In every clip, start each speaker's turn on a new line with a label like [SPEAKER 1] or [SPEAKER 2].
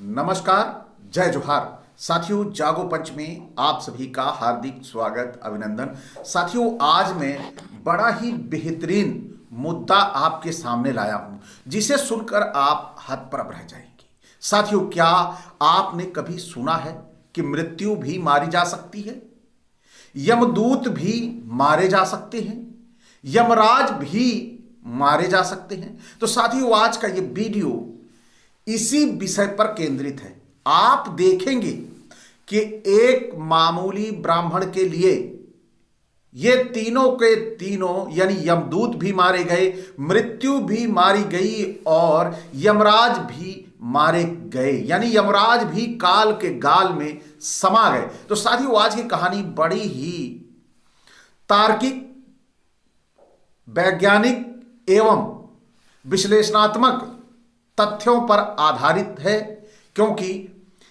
[SPEAKER 1] नमस्कार, जय जोहार। साथियों, जागो पंच में आप सभी का हार्दिक स्वागत, अभिनंदन। साथियों, आज मैं बड़ा ही बेहतरीन मुद्दा आपके सामने लाया हूं, जिसे सुनकर आप हतप्रभ रह जाएंगे। साथियों, क्या आपने कभी सुना है कि मृत्यु भी मारी जा सकती है? यमदूत भी मारे जा सकते हैं, यमराज भी मारे जा सकते हैं। तो साथियों, आज का ये वीडियो इसी विषय पर केंद्रित है। आप देखेंगे कि एक मामूली ब्राह्मण के लिए ये तीनों के तीनों यानी यमदूत भी मारे गए, मृत्यु भी मारी गई और यमराज भी मारे गए, यानी यमराज भी काल के गाल में समा गए। तो साथियों, आज की कहानी बड़ी ही तार्किक, वैज्ञानिक एवं विश्लेषणात्मक तथ्यों पर आधारित है, क्योंकि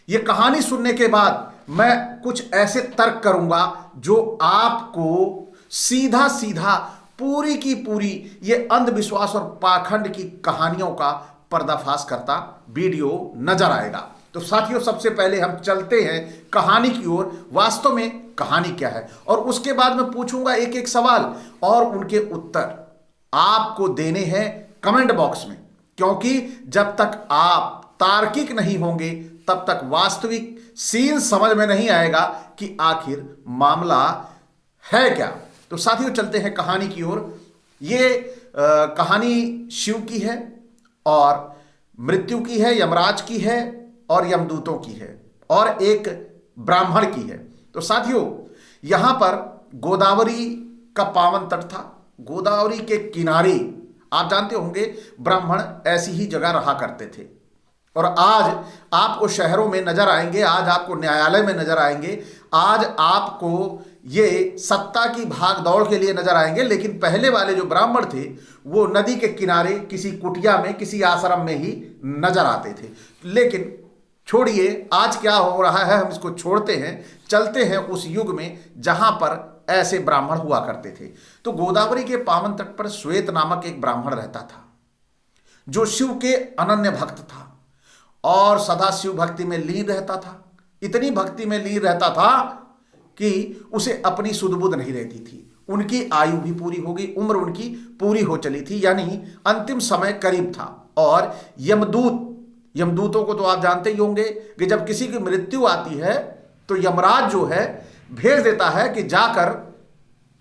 [SPEAKER 1] यह कहानी सुनने के बाद मैं कुछ ऐसे तर्क करूंगा जो आपको सीधा सीधा पूरी की पूरी ये अंधविश्वास और पाखंड की कहानियों का पर्दाफाश करता वीडियो नजर आएगा। तो साथियों, सबसे पहले हम चलते हैं कहानी की ओर। वास्तव में कहानी क्या है, और उसके बाद मैं पूछूंगा एक एक सवाल और उनके उत्तर आपको देने हैं कमेंट बॉक्स में, क्योंकि जब तक आप तार्किक नहीं होंगे तब तक वास्तविक सीन समझ में नहीं आएगा कि आखिर मामला है क्या। तो साथियों, चलते हैं कहानी की ओर। ये कहानी शिव की है और मृत्यु की है, यमराज की है और यमदूतों की है और एक ब्राह्मण की है। तो साथियों, यहां पर गोदावरी का पावन तट था। गोदावरी के किनारे आप जानते होंगे ब्राह्मण ऐसी ही जगह रहा करते थे, और आज आपको शहरों में नजर आएंगे, आज आपको न्यायालय में नजर आएंगे, आज आपको ये सत्ता की भाग दौड़ के लिए नजर आएंगे। लेकिन पहले वाले जो ब्राह्मण थे वो नदी के किनारे किसी कुटिया में, किसी आश्रम में ही नजर आते थे। लेकिन छोड़िए, आज क्या हो रहा है हम इसको छोड़ते हैं, चलते हैं उस युग में जहां पर ऐसे ब्राह्मण हुआ करते थे। तो गोदावरी के पावन तट पर श्वेत नामक एक ब्राह्मण रहता था, जो शिव के अनन्य भक्त था और सदा शिव भक्ति में लीन रहता था। इतनी भक्ति में लीन रहता था कि उसे अपनी सुध-बुध नहीं रहती थी। उनकी आयु भी पूरी हो गई, उम्र उनकी पूरी हो चली थी, यानी अंतिम समय करीब था। और यमदूतों को तो आप जानते ही होंगे कि जब किसी की मृत्यु आती है तो यमराज जो है भेज देता है कि जाकर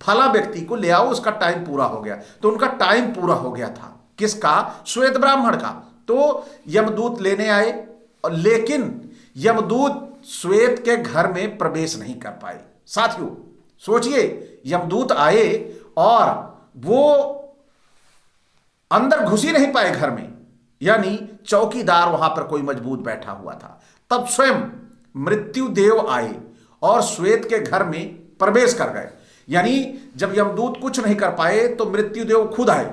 [SPEAKER 1] फला व्यक्ति को ले आओ, उसका टाइम पूरा हो गया। तो उनका टाइम पूरा हो गया था। किसका? श्वेत ब्राह्मण का। तो यमदूत लेने आए, लेकिन यमदूत श्वेत के घर में प्रवेश नहीं कर पाए। साथियों सोचिए, यमदूत आए और वो अंदर घुस ही नहीं पाए घर में, यानी चौकीदार वहां पर कोई मजबूत बैठा हुआ था। तब स्वयं मृत्यु देव आए और श्वेत के घर में प्रवेश कर गए। यानी जब यमदूत कुछ नहीं कर पाए तो मृत्युदेव खुद आए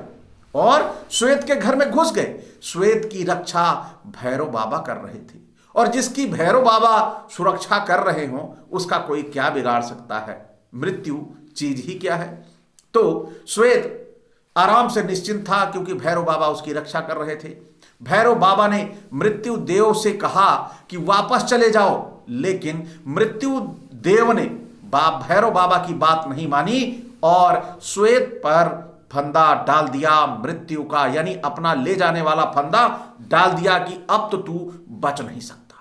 [SPEAKER 1] और श्वेत के घर में घुस गए। श्वेत की रक्षा भैरव बाबा कर रहे थे, और जिसकी भैरव बाबा सुरक्षा कर रहे हों उसका कोई क्या बिगाड़ सकता है? मृत्यु चीज ही क्या है। तो श्वेत आराम से निश्चिंत था, क्योंकि भैरव बाबा उसकी रक्षा कर रहे थे। भैरव बाबा ने मृत्यु देव से कहा कि वापस चले जाओ, लेकिन मृत्यु देव ने भैरव बाबा की बात नहीं मानी और श्वेत पर फंदा डाल दिया मृत्यु का, यानी अपना ले जाने वाला फंदा डाल दिया कि अब तो तू बच नहीं सकता।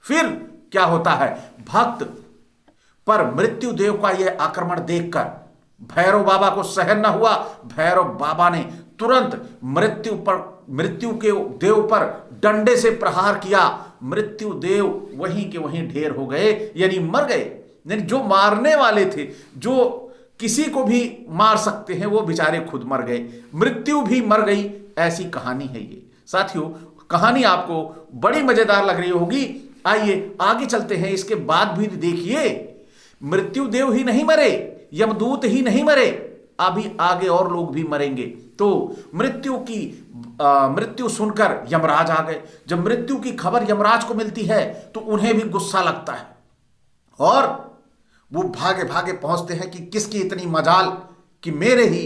[SPEAKER 1] फिर क्या होता है? भक्त पर मृत्यु देव का यह आक्रमण देखकर भैरव बाबा को सहन न हुआ। भैरव बाबा ने तुरंत मृत्यु के देव पर डंडे से प्रहार किया। मृत्यु देव वहीं के वहीं ढेर हो गए, यानी मर गए। यानी जो मारने वाले थे, जो किसी को भी मार सकते हैं, वो बेचारे खुद मर गए, मृत्यु भी मर गई। ऐसी कहानी है ये। साथियों, कहानी आपको बड़ी मजेदार लग रही होगी। आइए आगे चलते हैं। इसके बाद भी देखिए, मृत्यु देव ही नहीं मरे, यमदूत ही नहीं मरे, अभी आगे और लोग भी मरेंगे। तो मृत्यु सुनकर यमराज आ गए। जब मृत्यु की खबर यमराज को मिलती है तो उन्हें भी गुस्सा लगता है और वो भागे भागे पहुंचते हैं कि किसकी इतनी मजाल कि मेरे ही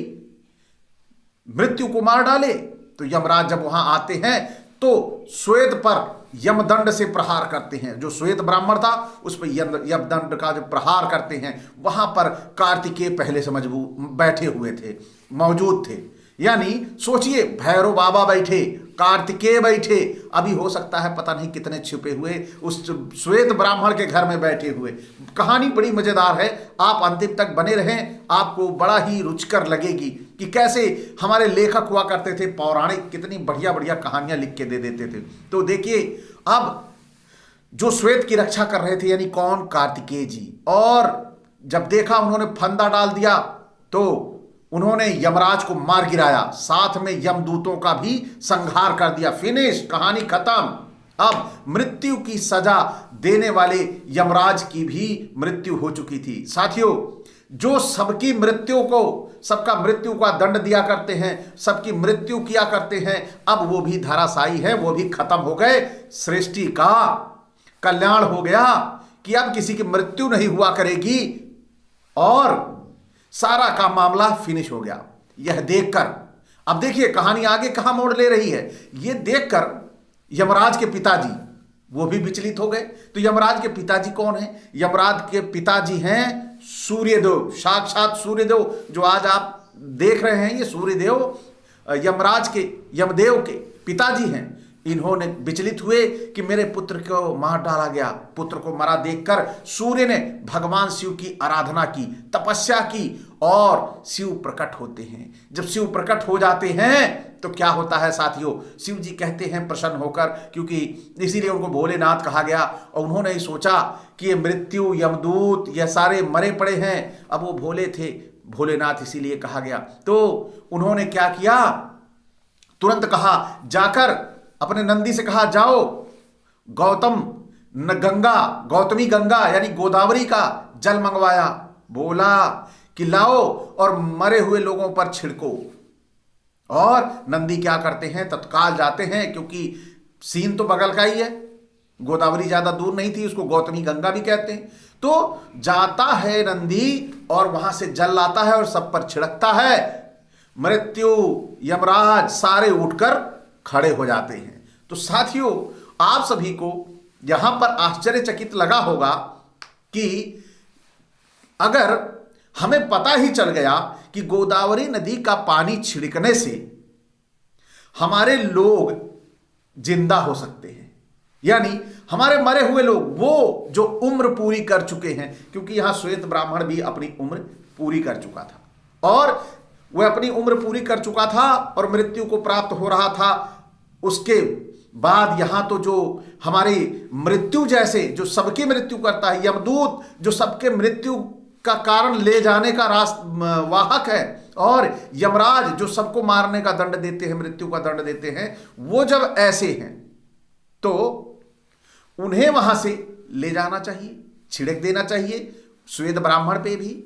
[SPEAKER 1] मृत्यु को मार डाले। तो यमराज जब वहां आते हैं तो श्वेत पर यमदंड से प्रहार करते हैं। जो श्वेत ब्राह्मण था उस पर यमदंड का जो प्रहार करते हैं, वहां पर कार्तिकेय पहले से बैठे हुए थे, मौजूद थे। यानी सोचिए, भैरव बाबा बैठे, कार्तिकेय बैठे, अभी हो सकता है पता नहीं कितने छिपे हुए उस श्वेत ब्राह्मण के घर में बैठे हुए। कहानी बड़ी मजेदार है, आप अंतिम तक बने रहें, आपको बड़ा ही रुचिकर लगेगी कि कैसे हमारे लेखक हुआ करते थे, पौराणिक कितनी बढ़िया बढ़िया कहानियां लिख के दे देते थे। तो देखिए, अब जो श्वेत की रक्षा कर रहे थे, यानी कौन, कार्तिकेय जी, और जब देखा उन्होंने फंदा डाल दिया तो उन्होंने यमराज को मार गिराया, साथ में यमदूतों का भी संहार कर दिया। फिनिश, कहानी खत्म। अब मृत्यु की सजा देने वाले यमराज की भी मृत्यु हो चुकी थी। साथियों, जो सबकी मृत्यु को, सबका मृत्यु का दंड दिया करते हैं, सबकी मृत्यु किया करते हैं, अब वो भी धराशायी है, वो भी खत्म हो गए। सृष्टि का कल्याण हो गया कि अब किसी की मृत्यु नहीं हुआ करेगी और सारा का मामला फिनिश हो गया। यह देखकर अब देखिए कहानी आगे कहां मोड़ ले रही है। यह देखकर यमराज के पिताजी वो भी विचलित हो गए। तो यमराज के पिताजी कौन हैं? यमराज के पिताजी हैं सूर्यदेव, साक्षात सूर्यदेव, जो आज आप देख रहे हैं। ये सूर्यदेव यमराज के, यमदेव के पिताजी हैं। इन्होंने विचलित हुए कि मेरे पुत्र को मार डाला गया। पुत्र को मरा देखकर सूर्य ने भगवान शिव की आराधना की, तपस्या की, और शिव प्रकट होते हैं। जब शिव प्रकट हो जाते हैं तो क्या होता है साथियों? शिव जी कहते हैं प्रसन्न होकर, क्योंकि इसीलिए उनको भोलेनाथ कहा गया। और उन्होंने ही सोचा कि ये मृत्यु, यमदूत, ये सारे मरे पड़े हैं। अब वो भोले थे, भोलेनाथ इसीलिए कहा गया। तो उन्होंने क्या किया, तुरंत कहा, जाकर अपने नंदी से कहा, जाओ गौतमी गंगा यानी गोदावरी का जल मंगवाया। बोला कि लाओ और मरे हुए लोगों पर छिड़को। और नंदी क्या करते हैं, तत्काल जाते हैं, क्योंकि सीन तो बगल का ही है, गोदावरी ज्यादा दूर नहीं थी, उसको गौतमी गंगा भी कहते हैं। तो जाता है नंदी और वहां से जल लाता है और सब पर छिड़कता है। मृत्यु, यमराज सारे उठकर खड़े हो जाते हैं। तो साथियों, आप सभी को यहां पर आश्चर्यचकित लगा होगा कि अगर हमें पता ही चल गया कि गोदावरी नदी का पानी छिड़कने से हमारे लोग जिंदा हो सकते हैं, यानी हमारे मरे हुए लोग, वो जो उम्र पूरी कर चुके हैं, क्योंकि यहां श्वेत ब्राह्मण भी अपनी उम्र पूरी कर चुका था और वह अपनी उम्र पूरी कर चुका था और मृत्यु को प्राप्त हो रहा था। उसके बाद यहां तो जो हमारी मृत्यु जैसे, जो सबकी मृत्यु करता है, यमदूत जो सबके मृत्यु का कारण ले जाने का वाहक है, और यमराज जो सबको मारने का दंड देते हैं, मृत्यु का दंड देते हैं, वो जब ऐसे हैं तो उन्हें वहां से ले जाना चाहिए, छिड़क देना चाहिए श्वेत ब्राह्मण पे भी,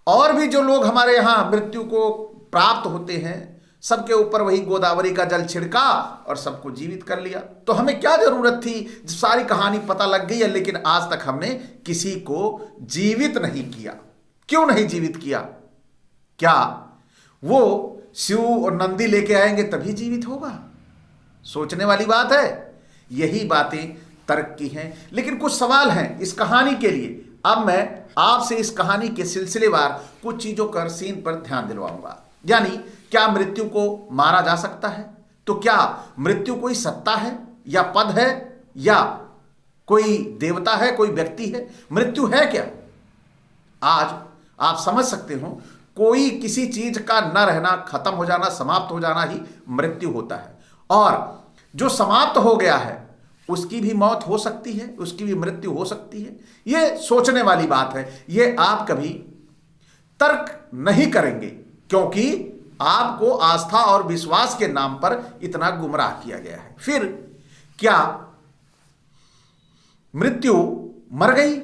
[SPEAKER 1] और भी जो लोग हमारे यहां मृत्यु को प्राप्त होते हैं, सबके ऊपर वही गोदावरी का जल छिड़का और सबको जीवित कर लिया। तो हमें क्या जरूरत थी? सारी कहानी पता लग गई है, लेकिन आज तक हमने किसी को जीवित नहीं किया। क्यों नहीं जीवित किया? क्या वो शिव और नंदी लेके आएंगे तभी जीवित होगा? सोचने वाली बात है। यही बातें तर्क की हैं, लेकिन कुछ सवाल हैं इस कहानी के लिए। अब मैं आपसे इस कहानी के सिलसिलेवार कुछ चीजों का सीन पर ध्यान दिलवाऊंगा। यानी, क्या मृत्यु को मारा जा सकता है? तो क्या मृत्यु कोई सत्ता है या पद है या कोई देवता है, कोई व्यक्ति है? मृत्यु है क्या? आज आप समझ सकते हो, कोई किसी चीज का न रहना, खत्म हो जाना, समाप्त हो जाना ही मृत्यु होता है। और जो समाप्त हो गया है उसकी भी मौत हो सकती है, उसकी भी मृत्यु हो सकती है। यह सोचने वाली बात है। यह आप कभी तर्क नहीं करेंगे, क्योंकि आपको आस्था और विश्वास के नाम पर इतना गुमराह किया गया है। फिर क्या मृत्यु मर गई,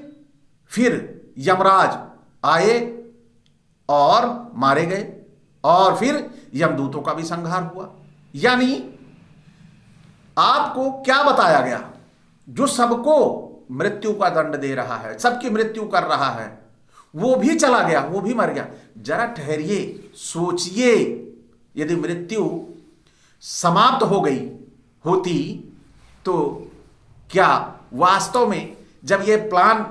[SPEAKER 1] फिर यमराज आए और मारे गए, और फिर यमदूतों का भी संहार हुआ? यानी आपको क्या बताया गया? जो सबको मृत्यु का दंड दे रहा है, सबकी मृत्यु कर रहा है, वो भी चला गया, वो भी मर गया। जरा ठहरिए, सोचिए, यदि मृत्यु समाप्त हो गई होती तो क्या वास्तव में जब ये प्लान,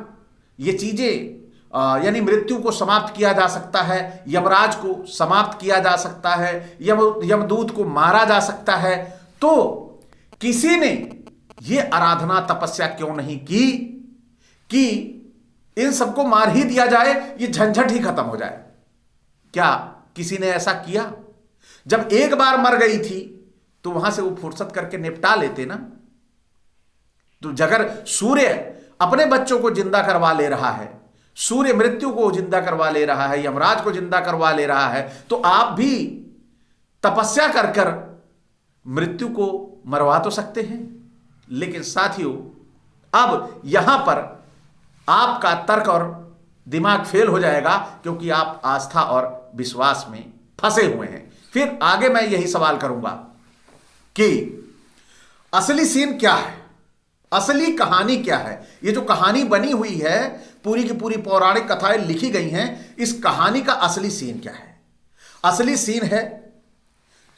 [SPEAKER 1] ये चीजें यानी मृत्यु को समाप्त किया जा सकता है, यमराज को समाप्त किया जा सकता है, यमदूत को मारा जा सकता है, तो किसी ने ये आराधना तपस्या क्यों नहीं की कि इन सबको मार ही दिया जाए, ये झंझट ही खत्म हो जाए? क्या किसी ने ऐसा किया? जब एक बार मर गई थी तो वहां से वो फुर्सत करके निपटा लेते ना। तो अगर सूर्य अपने बच्चों को जिंदा करवा ले रहा है, सूर्य मृत्यु को जिंदा करवा ले रहा है, यमराज को जिंदा करवा ले रहा है, तो आप भी तपस्या कर कर मृत्यु को मरवा तो सकते हैं। लेकिन साथियों, अब यहां पर आपका तर्क और दिमाग फेल हो जाएगा, क्योंकि आप आस्था और विश्वास में फंसे हुए हैं। फिर आगे मैं यही सवाल करूंगा कि असली सीन क्या है, असली कहानी क्या है? ये जो कहानी बनी हुई है, पूरी की पूरी पौराणिक कथाएं लिखी गई हैं, इस कहानी का असली सीन क्या है? असली सीन है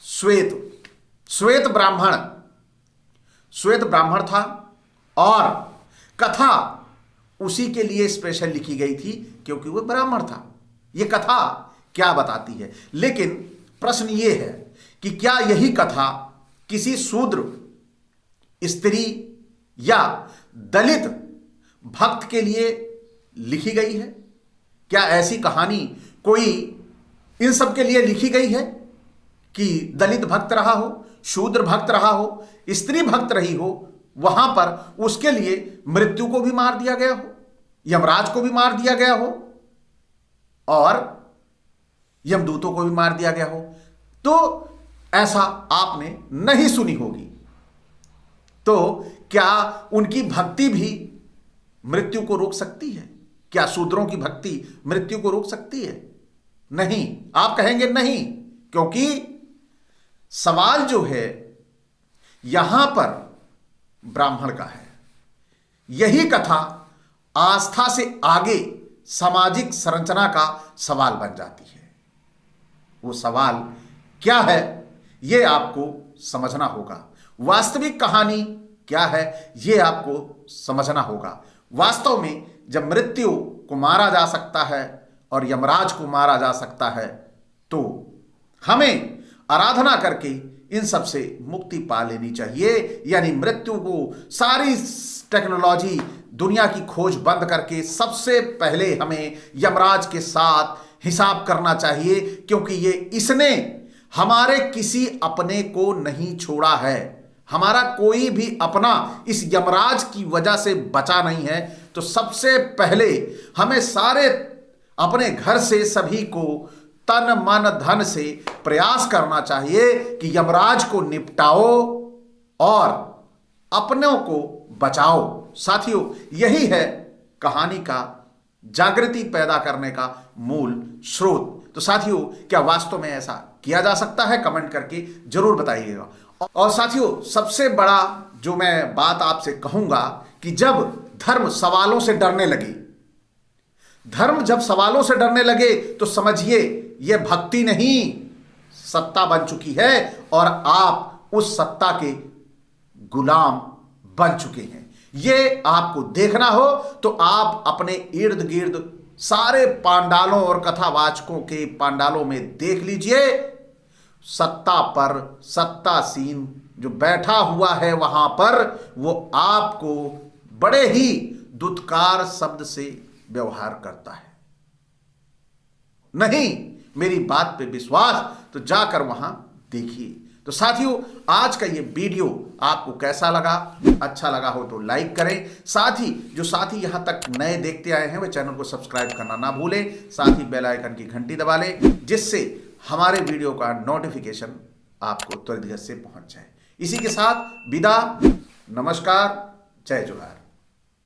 [SPEAKER 1] श्वेत ब्राह्मण। श्वेत ब्राह्मण था और कथा उसी के लिए स्पेशल लिखी गई थी क्योंकि वो ब्राह्मण था। ये कथा क्या बताती है? लेकिन प्रश्न ये है कि क्या यही कथा किसी शूद्र, स्त्री या दलित भक्त के लिए लिखी गई है? क्या ऐसी कहानी कोई इन सब के लिए लिखी गई है कि दलित भक्त रहा हो, शूद्र भक्त रहा हो, स्त्री भक्त रही हो, वहां पर उसके लिए मृत्यु को भी मार दिया गया हो, यमराज को भी मार दिया गया हो और यमदूतों को भी मार दिया गया हो? तो ऐसा आपने नहीं सुनी होगी। तो क्या उनकी भक्ति भी मृत्यु को रोक सकती है? क्या शूद्रों की भक्ति मृत्यु को रोक सकती है? नहीं। आप कहेंगे नहीं, क्योंकि सवाल जो है यहां पर ब्राह्मण का है। यही कथा आस्था से आगे सामाजिक संरचना का सवाल बन जाती है। वो सवाल क्या है, यह आपको समझना होगा। वास्तविक कहानी क्या है, यह आपको समझना होगा। वास्तव में जब मृत्यु को मारा जा सकता है और यमराज को मारा जा सकता है, तो हमें आराधना करके इन सब से मुक्ति पा लेनी चाहिए। यानी मृत्यु को, सारी टेक्नोलॉजी, दुनिया की खोज बंद करके सबसे पहले हमें यमराज के साथ हिसाब करना चाहिए, क्योंकि इसने हमारे किसी अपने को नहीं छोड़ा है। हमारा कोई भी अपना इस यमराज की वजह से बचा नहीं है। तो सबसे पहले हमें सारे अपने घर से सभी को तन मन धन से प्रयास करना चाहिए कि यमराज को निपटाओ और अपनों को बचाओ। साथियों, यही है कहानी का जागृति पैदा करने का मूल स्रोत। तो साथियों, क्या वास्तव में ऐसा किया जा सकता है? कमेंट करके जरूर बताइएगा। और साथियों, सबसे बड़ा जो मैं बात आपसे कहूंगा कि जब धर्म सवालों से डरने लगे, धर्म जब सवालों से डरने लगे, तो समझिए यह भक्ति नहीं, सत्ता बन चुकी है और आप उस सत्ता के गुलाम बन चुके हैं। ये आपको देखना हो तो आप अपने इर्द गिर्द सारे पांडालों और कथावाचकों के पांडालों में देख लीजिए। सत्ता पर सत्तासीन जो बैठा हुआ है वहां पर, वो आपको बड़े ही दुत्कार शब्द से व्यवहार करता है। नहीं, मेरी बात पे विश्वास, तो जाकर वहां देखिए। तो साथियों, आज का ये वीडियो आपको कैसा लगा? अच्छा लगा हो तो लाइक करें। साथ ही जो साथी यहां तक नए देखते आए हैं वे चैनल को सब्सक्राइब करना ना भूलें। साथ ही बेल आइकन की घंटी दबा लें, जिससे हमारे वीडियो का नोटिफिकेशन आपको त्वरित से पहुंच जाए। इसी के साथ विदा, नमस्कार, जय जोहार।